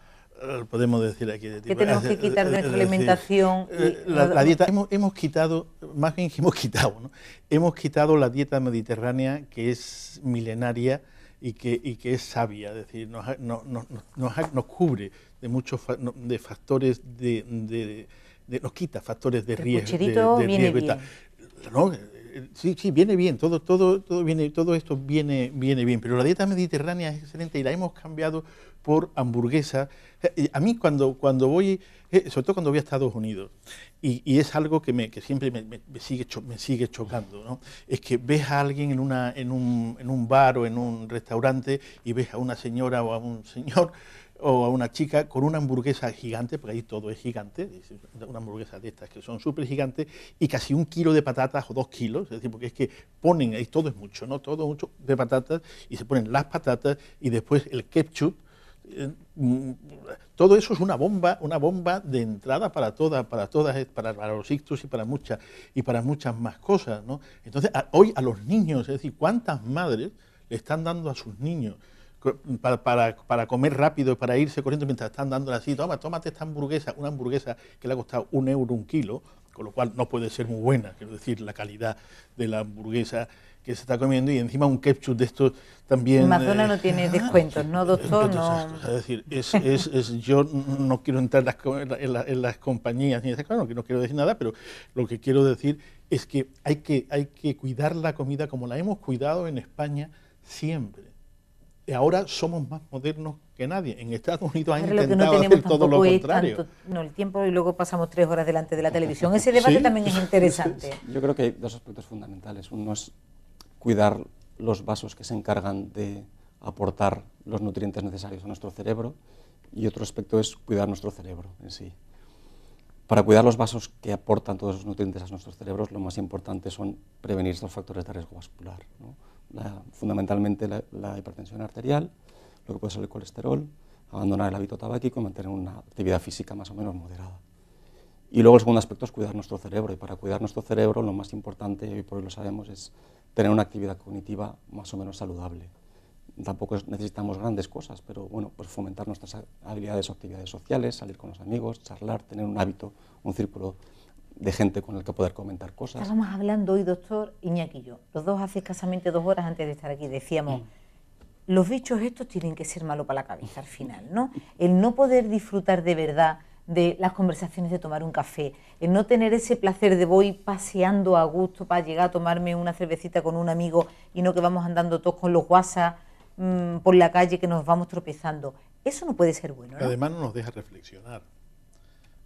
Podemos decir aquí... ¿Qué tenemos que quitar de nuestra alimentación? La dieta, hemos quitado, más bien que hemos quitado, ¿no? Hemos quitado la dieta mediterránea, que es milenaria y que es sabia, es decir, nos cubre de muchos de factores nos quita factores de riesgo. El pucherito viene bien. ¿No? Sí, sí, viene bien, todo esto viene bien, pero la dieta mediterránea es excelente y la hemos cambiado por hamburguesa. A mí cuando voy, sobre todo cuando voy a Estados Unidos, y es algo que siempre me sigue chocando, ¿no? Es que ves a alguien en un bar o en un restaurante y ves a una señora o a un señor o a una chica con una hamburguesa gigante, porque ahí todo es gigante, una hamburguesa de estas que son súper gigantes, y casi 1 kilo de patatas o 2 kilos, es decir, porque es que ponen, ahí todo es mucho, ¿no? Todo mucho de patatas, y se ponen las patatas, y después el ketchup. Todo eso es una bomba de entrada para los ictus y para muchas más cosas, ¿no? Entonces, hoy a los niños, es decir, ¿cuántas madres le están dando a sus niños para comer rápido, para irse corriendo mientras están dándole así, tómate esta hamburguesa, una hamburguesa que le ha costado €1 1 kilo, con lo cual no puede ser muy buena, quiero decir, la calidad de la hamburguesa que se está comiendo, y encima un ketchup de estos también... Madonna no tiene descuentos, ¿no, doctor? No. Es decir, yo no quiero entrar en las compañías, ni claro, no quiero decir nada, pero lo que quiero decir es que hay que cuidar la comida como la hemos cuidado en España siempre. Y ahora somos más modernos que nadie. En Estados Unidos han intentado hacer todo lo contrario. El tiempo, y luego pasamos 3 horas delante de la televisión. Ese debate también es interesante. Yo creo que hay 2 aspectos fundamentales. Uno es cuidar los vasos que se encargan de aportar los nutrientes necesarios a nuestro cerebro, y otro aspecto es cuidar nuestro cerebro en sí. Para cuidar los vasos que aportan todos esos nutrientes a nuestros cerebros, lo más importante son prevenir estos factores de riesgo vascular, ¿no? Fundamentalmente la hipertensión arterial, lo que puede ser el colesterol, abandonar el hábito tabáquico y mantener una actividad física más o menos moderada. Y luego el segundo aspecto es cuidar nuestro cerebro, y para cuidar nuestro cerebro lo más importante, y hoy por hoy lo sabemos, es tener una actividad cognitiva más o menos saludable. Tampoco necesitamos grandes cosas, pero bueno, pues fomentar nuestras habilidades o actividades sociales, salir con los amigos, charlar, tener un hábito, un círculo de gente con el que poder comentar cosas. Estábamos hablando hoy, doctor, Iñaki y yo, los dos hace escasamente 2 horas antes de estar aquí, decíamos, los bichos estos tienen que ser malos para la cabeza al final, ¿no? El no poder disfrutar de verdad de las conversaciones de tomar un café, el no tener ese placer de voy paseando a gusto para llegar a tomarme una cervecita con un amigo y no que vamos andando todos con los WhatsApp por la calle, que nos vamos tropezando. Eso no puede ser bueno, ¿no? Además no nos deja reflexionar.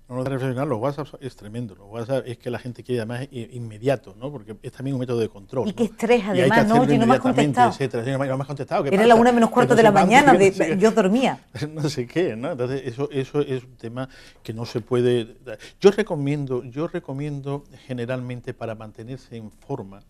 No nos deja reflexionar. Los WhatsApp es tremendo. Los WhatsApp es que la gente quiere además inmediato, ¿no? Porque es también un método de control. Y que estrés, además, ¿no? Oye, no me has contestado. Etcétera. No me has contestado. Era la 1:15 de la mañana, yo dormía. No sé qué, ¿no? Entonces eso es un tema que no se puede... Yo recomiendo generalmente, para mantenerse en forma,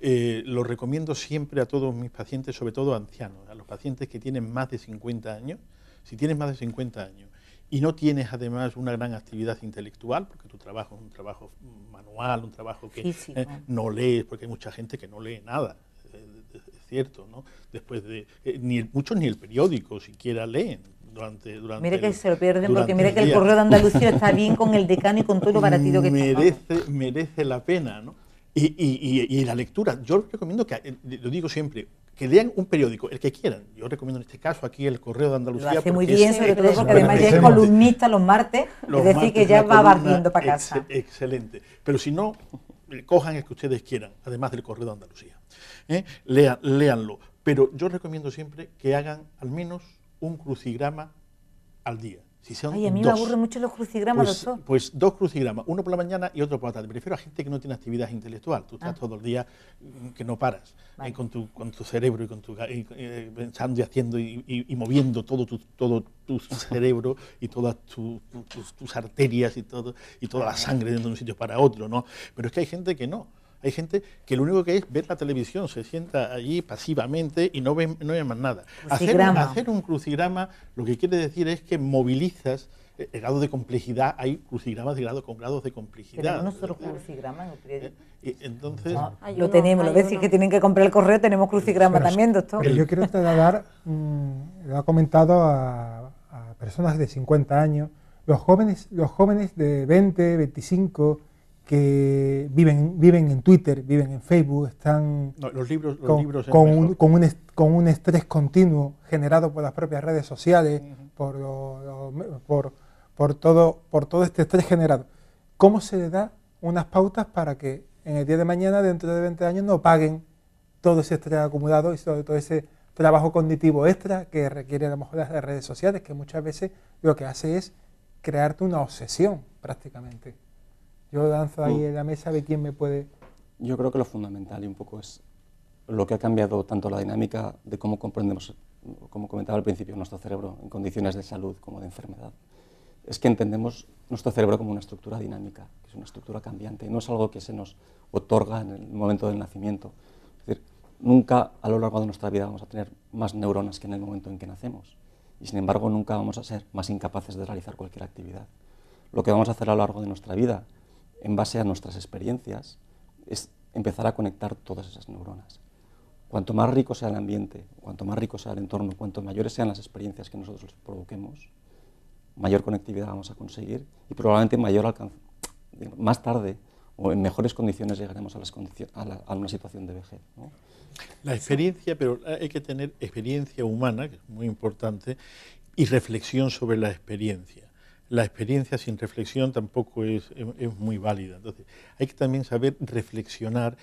lo recomiendo siempre a todos mis pacientes, sobre todo ancianos, a los pacientes que tienen más de 50 años. Si tienes más de 50 años y no tienes además una gran actividad intelectual, porque tu trabajo es un trabajo manual, un trabajo que no lees, porque hay mucha gente que no lee nada, es cierto, ¿no? Después de muchos ni el periódico siquiera leen durante mire que se lo pierden, porque mire que el Correo de Andalucía está bien con el decano y con todo lo baratito que está. Merece la pena, ¿no? Y la lectura, yo recomiendo que, lo digo siempre, que lean un periódico, el que quieran. Yo recomiendo en este caso aquí el Correo de Andalucía. Lo hace muy bien, sobre todo porque además ya es columnista los martes, es decir, que ya va barriendo para casa. Excelente. Pero si no, cojan el que ustedes quieran, además del Correo de Andalucía. Léanlo. Pero yo recomiendo siempre que hagan al menos un crucigrama al día. Si son a mí me aburren mucho los crucigramas, doctor. Pues 2 crucigramas, uno por la mañana y otro por la tarde. Prefiero a gente que no tiene actividad intelectual. Tú estás todo el día que no paras, con tu cerebro y pensando y haciendo y moviendo todo tu cerebro y todas tus arterias y toda la sangre de un sitio para otro, ¿no? Pero es que hay gente que no. Hay gente que lo único que es ver la televisión, se sienta allí pasivamente y no ve más nada. Hacer un crucigrama lo que quiere decir es que movilizas el grado de complejidad. Hay crucigramas con grados de complejidad. Pero no solo crucigrama en el periódico. Entonces, lo tenemos, lo decís que tienen que comprar el correo, tenemos crucigrama también, doctor. Pero yo quiero trasladar, lo ha comentado a personas de 50 años, los jóvenes de 20, 25, que viven en Twitter, viven en Facebook, están con un estrés continuo generado por las propias redes sociales, por todo este estrés generado. ¿Cómo se le da unas pautas para que en el día de mañana, dentro de 20 años, no paguen todo ese estrés acumulado y todo ese trabajo cognitivo extra que requiere a lo mejor las redes sociales, que muchas veces lo que hace es crearte una obsesión prácticamente. Yo lanzo ahí en la mesa de quién me puede... Yo creo que lo fundamental y un poco es lo que ha cambiado tanto la dinámica de cómo comprendemos, como comentaba al principio, nuestro cerebro en condiciones de salud como de enfermedad. Es que entendemos nuestro cerebro como una estructura dinámica, que es una estructura cambiante, y no es algo que se nos otorga en el momento del nacimiento. Es decir, nunca a lo largo de nuestra vida vamos a tener más neuronas que en el momento en que nacemos, y sin embargo nunca vamos a ser más incapaces de realizar cualquier actividad. Lo que vamos a hacer a lo largo de nuestra vida, en base a nuestras experiencias, es empezar a conectar todas esas neuronas. Cuanto más rico sea el ambiente, cuanto más rico sea el entorno, cuanto mayores sean las experiencias que nosotros provoquemos, mayor conectividad vamos a conseguir y probablemente mayor alcance. Más tarde o en mejores condiciones llegaremos a una situación de vejez, ¿no? La experiencia, pero hay que tener experiencia humana, que es muy importante, y reflexión sobre la experiencia. La experiencia sin reflexión tampoco es muy válida. Entonces, hay que también saber reflexionar.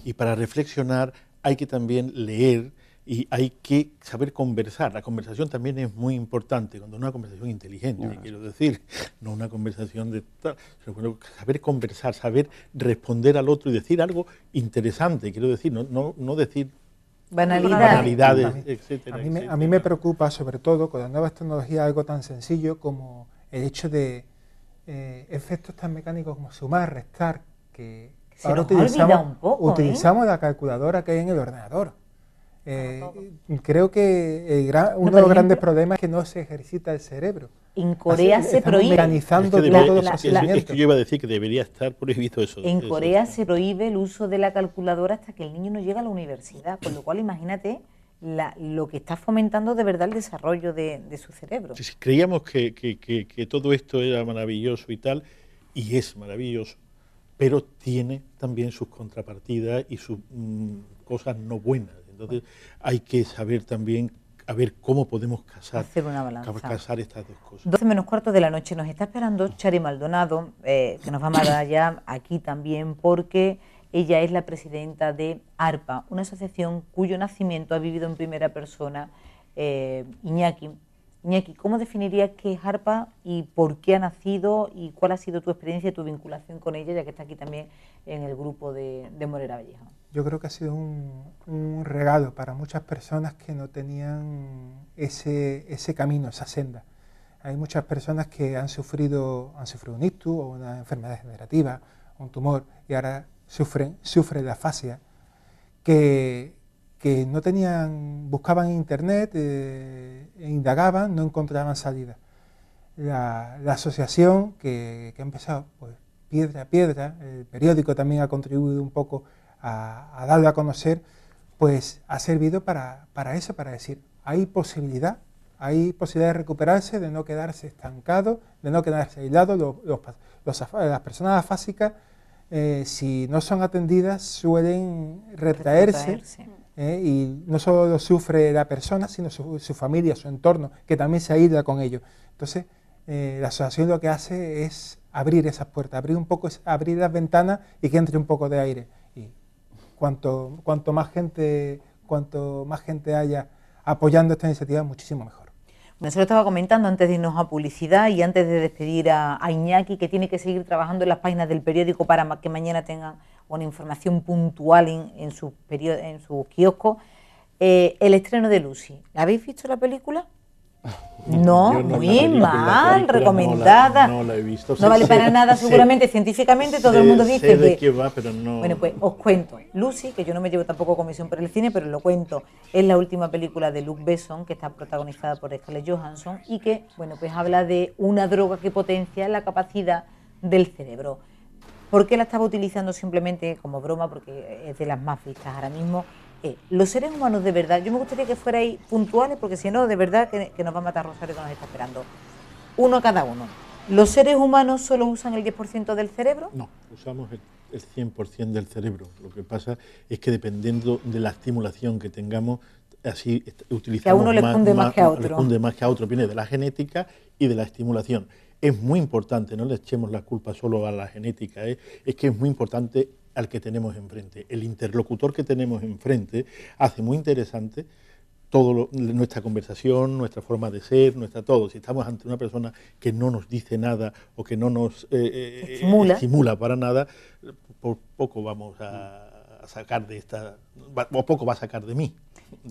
Y para reflexionar hay que también leer y hay que saber conversar. La conversación también es muy importante, cuando una conversación inteligente, quiero decir, no una conversación de tal, sino saber conversar, saber responder al otro y decir algo interesante, quiero decir, no decir banalidades, etcétera. A mí me preocupa, sobre todo, con las nuevas tecnologías, algo tan sencillo como el hecho de efectos tan mecánicos como sumar, restar, que ahora utilizamos la calculadora que hay en el ordenador. Creo que uno de los grandes problemas es que no se ejercita el cerebro. En Corea se prohíbe. Es que yo iba a decir que debería estar prohibido eso. En Corea se prohíbe el uso de la calculadora hasta que el niño no llega a la universidad, con lo cual imagínate lo que está fomentando de verdad el desarrollo de su cerebro. Sí, creíamos que todo esto era maravilloso y tal, y es maravilloso, pero tiene también sus contrapartidas y sus cosas no buenas. Entonces hay que saber también a ver cómo podemos casar estas dos cosas. 12 menos cuarto de la noche nos está esperando Chari Maldonado, que nos va a mandar ya aquí también, porque ella es la presidenta de ARPA, una asociación cuyo nacimiento ha vivido en primera persona Iñaki. Iñaki, ¿cómo definirías qué es ARPA y por qué ha nacido y cuál ha sido tu experiencia y tu vinculación con ella, ya que está aquí también en el grupo de Morera Vallejo? Yo creo que ha sido un regalo para muchas personas que no tenían ese camino, esa senda. Hay muchas personas que han sufrido un ictus o una enfermedad degenerativa, un tumor, y ahora sufren de afasia, que no tenían, buscaban en internet, indagaban, no encontraban salida. La asociación que ha empezado pues, piedra a piedra, el periódico también ha contribuido un poco a darlo a conocer, pues ha servido para eso, para decir, hay posibilidad de recuperarse, de no quedarse estancados, de no quedarse aislados. Las personas afásicas, si no son atendidas, suelen retraerse. Y no solo lo sufre la persona, sino su familia, su entorno, que también se aísla con ello. Entonces, la asociación lo que hace es abrir esas puertas, abrir las ventanas y que entre un poco de aire. Y cuanto más gente haya apoyando esta iniciativa, muchísimo mejor. Bueno, se lo estaba comentando antes de irnos a publicidad y antes de despedir a Iñaki, que tiene que seguir trabajando en las páginas del periódico para que mañana tengan una información puntual en sus kioscos. El estreno de Lucy. ¿La habéis visto la película? No, muy mal, recomendada. No la he visto. No vale para nada, seguramente, científicamente, todo el mundo dice sé de qué va, pero no... Bueno, pues os cuento. Lucy, que yo no me llevo tampoco comisión por el cine, pero lo cuento, es la última película de Luc Besson, que está protagonizada por Scarlett Johansson, y que, bueno, pues habla de una droga que potencia la capacidad del cerebro. ¿Por qué la estaba utilizando simplemente como broma? Porque es de las más vistas ahora mismo. Los seres humanos de verdad, yo me gustaría que fuerais puntuales, porque si no, de verdad que nos va a matar Rosario, que nos está esperando. Uno a cada uno. ¿Los seres humanos solo usan el 10% del cerebro? No, usamos el 100% del cerebro. Lo que pasa es que dependiendo de la estimulación que tengamos, así utilizamos que a uno le cunde más que a otro. Le cunde más que a otro, viene de la genética y de la estimulación. es muy importante, no le echemos la culpa solo a la genética, es que es muy importante al que tenemos enfrente. El interlocutor que tenemos enfrente hace muy interesante nuestra conversación, nuestra forma de ser, todo. Si estamos ante una persona que no nos dice nada o que no nos estimula para nada, por poco vamos a sacar de esta, o poco va a sacar de mí.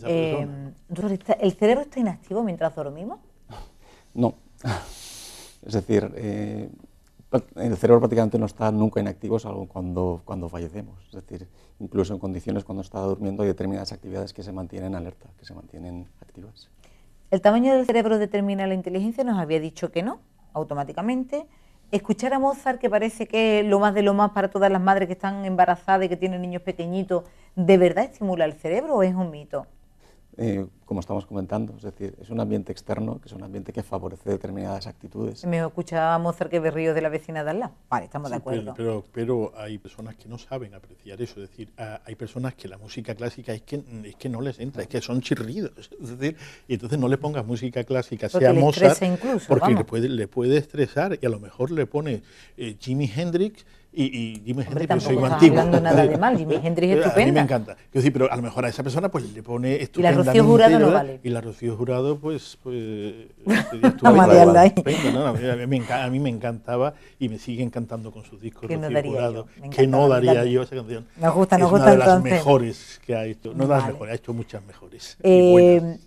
¿El cerebro está inactivo mientras dormimos? No. Es decir, el cerebro prácticamente no está nunca inactivo, salvo cuando fallecemos. Es decir, incluso en condiciones cuando está durmiendo hay determinadas actividades que se mantienen alerta, que se mantienen activas. ¿El tamaño del cerebro determina la inteligencia? Nos había dicho que no, automáticamente. Escuchar a Mozart, que parece que es lo más de lo más para todas las madres que están embarazadas y que tienen niños pequeñitos, ¿de verdad estimula el cerebro o es un mito? Como estamos comentando, es decir, es un ambiente externo, que es un ambiente que favorece determinadas actitudes. Me escucha a Mozart que berríos de la vecina de al lado. Vale, estamos de acuerdo. Pero hay personas que no saben apreciar eso, es decir, hay personas que la música clásica es que no les entra, es que son chirridos, es decir, y entonces no le pongas música clásica, porque sea Mozart, incluso, porque le puede estresar, y a lo mejor le pone Jimi Hendrix, y Jimi Hendrix, yo soy muy antiguo. No hablando nada de mal, Jimi Hendrix es estupenda. A mí me encanta. Quiero decir, pero a lo mejor a esa persona pues le pone estupendamente. Y la Rocío Jurado no vale. Y la Rocío Jurado pues a mí me encantaba y me sigue encantando con sus discos. Rocío Jurado, que no daría yo esa canción. Nos gusta es una de las mejores que ha hecho. No de las mejores, ha hecho muchas mejores.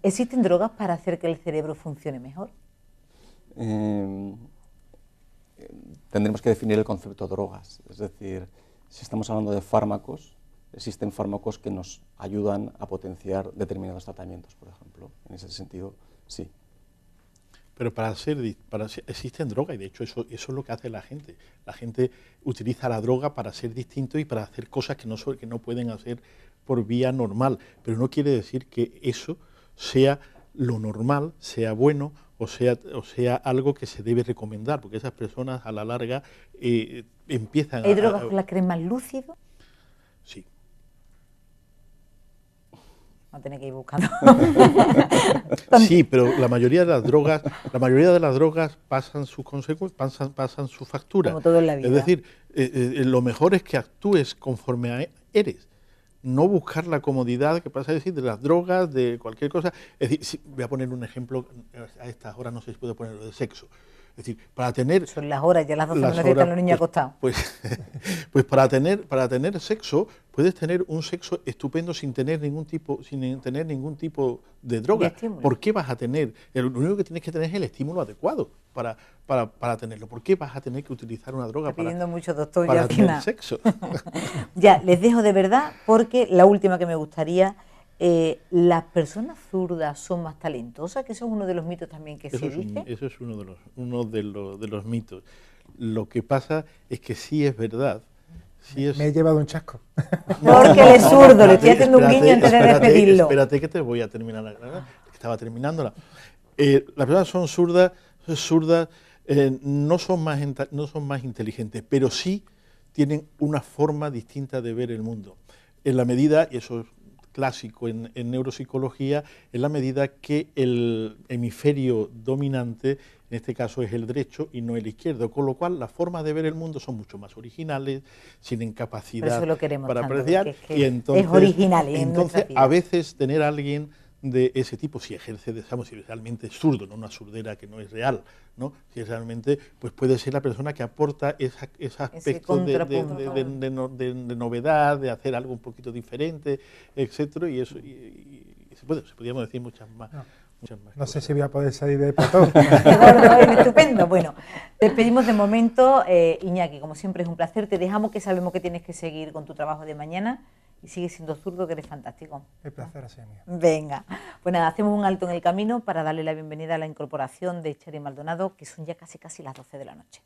¿Existen drogas para hacer que el cerebro funcione mejor? Tendremos que definir el concepto de drogas, es decir, si estamos hablando de fármacos, existen fármacos que nos ayudan a potenciar determinados tratamientos, por ejemplo. En ese sentido, sí. Pero existen drogas, y de hecho eso es lo que hace la gente. La gente utiliza la droga para ser distinto y para hacer cosas que no pueden hacer por vía normal, pero no quiere decir que eso sea lo normal, sea bueno, o sea algo que se debe recomendar, porque esas personas a la larga empiezan ¿Hay drogas con las que eres más lúcido? Sí. No tenés que ir buscando. Sí, pero la mayoría de las drogas pasan sus consecuencias, pasan su factura. Como todo en la vida. Es decir, lo mejor es que actúes conforme eres. No buscar la comodidad, que pasa a decir, de las drogas, de cualquier cosa. Es decir, voy a poner un ejemplo, a estas horas no se puede poner lo de sexo. Es decir, para tener... Son las horas, ya las 12 menos que están los niños acostados. Pues para tener sexo, puedes tener un sexo estupendo sin tener ningún tipo de droga. ¿Por qué vas a tener? Lo único que tienes que tener es el estímulo adecuado para tenerlo. ¿Por qué vas a tener que utilizar una droga para tener sexo? Ya, les dejo de verdad, porque la última que me gustaría... ¿las personas zurdas son más talentosas? Que eso es uno de los mitos también que se dice. Eso es uno de los mitos. Lo que pasa es que sí es verdad. Sí es... Me he llevado un chasco. Porque él es zurdo, le estoy haciendo un guiño antes de despedirlo. Espérate que te voy a terminar estaba terminándola. Las personas son zurdas, no son más inteligentes, pero sí tienen una forma distinta de ver el mundo. En la medida, y eso es clásico en neuropsicología, en la medida que el hemisferio dominante, en este caso es el derecho y no el izquierdo, con lo cual las formas de ver el mundo son mucho más originales, tienen capacidad para apreciar, y entonces, es original. Entonces a veces tener a alguien de ese tipo, si ejerce, digamos, si realmente es zurdo, no una surdera que no es real, ¿no? Si realmente, pues puede ser la persona que aporta ese aspecto de novedad, de hacer algo un poquito diferente, etcétera, y eso podríamos decir muchas más. No sé si voy a poder salir de plató. Estupendo. Bueno, despedimos de momento. Iñaki, como siempre es un placer. Te dejamos, que sabemos que tienes que seguir con tu trabajo de mañana y sigues siendo zurdo, que eres fantástico. El placer ha sido mío. Venga, pues nada, hacemos un alto en el camino para darle la bienvenida a la incorporación de Cheri Maldonado, que son ya casi las 12 de la noche.